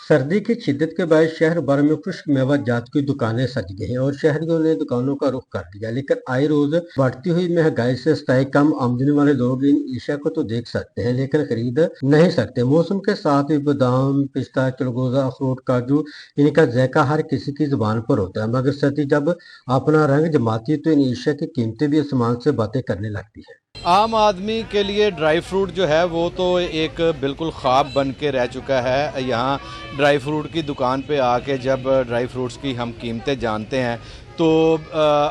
सर्दी की शिद्दत के बाद शहर भर में खुश्क मेवा जात की दुकानें सज गई हैं और शहरियों ने दुकानों का रुख कर दिया। लेकिन आए रोज बढ़ती हुई महंगाई से स्थायी कम आमदनी वाले लोग इन एशिया को तो देख सकते हैं लेकिन खरीद नहीं सकते। मौसम के साथ ही बादाम, पिस्ता, चिलगोजा, अखरोट, काजू, इनका जायका हर किसी की जुबान पर होता है, मगर सर्दी जब अपना रंग जमाती है तो इन एशिया की कीमतें भी आसमान से बातें करने लगती है। आम आदमी के लिए ड्राई फ्रूट जो है वो तो एक बिल्कुल ख्वाब बन के रह चुका है। यहाँ ड्राई फ्रूट की दुकान पे आके जब ड्राई फ्रूट्स की हम कीमतें जानते हैं तो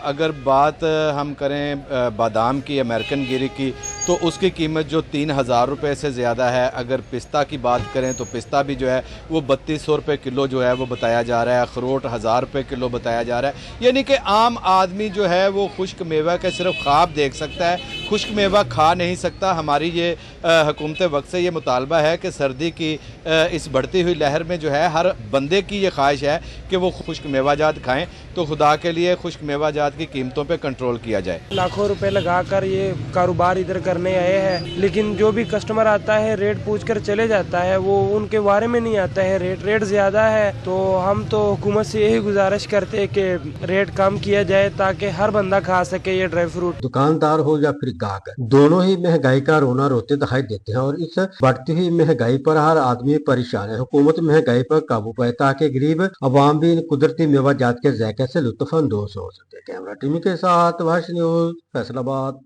अगर बात हम करें बादाम की, अमेरिकन गिरी की, तो उसकी कीमत जो 3,000 रुपये से ज़्यादा है। अगर पिस्ता की बात करें तो पिस्ता भी जो है वो 3200 रुपये किलो जो है वो बताया जा रहा है। अखरोट 1000 रुपये किलो बताया जा रहा है। यानी कि आम आदमी जो है वो खुश्क मेवा का सिर्फ ख्वाब देख सकता है, खुश्क मेवा खा नहीं सकता। हमारी ये हुकूमत वक्त से ये मुतालबा है कि सर्दी की इस बढ़ती हुई लहर में जो है हर बंदे की ये ख्वाहिश है कि वो खुश्क मेवाजात खाएं, तो खुदा के लिए खुश्क मेवाजात की कीमतों पे कंट्रोल किया जाए। लाखों रुपए लगाकर ये कारोबार इधर करने आए हैं, लेकिन जो भी कस्टमर आता है रेट पूछ कर चले जाता है, वो उनके बारे में नहीं आता है। रेट ज्यादा है, तो हम तो हुकूमत से यही गुजारिश करते हैं कि रेट कम किया जाए ताकि हर बंदा खा सके ये ड्राई फ्रूट। दुकानदार हो या फिर ग्राहक, दोनों ही महंगाई का रोना रोते दिखाई देते हैं और इस बढ़ती हुई महंगाई पर हर आदमी परेशान है। हुकूमत महंगाई पर काबू पाए ताकि गरीब अवाम भी इन कुदरती मेवा जात के जायके से लुत्फ अंदोज हो सके। कैमरा टीवी के साथ वर्ष न्यूज, फैसलाबाद।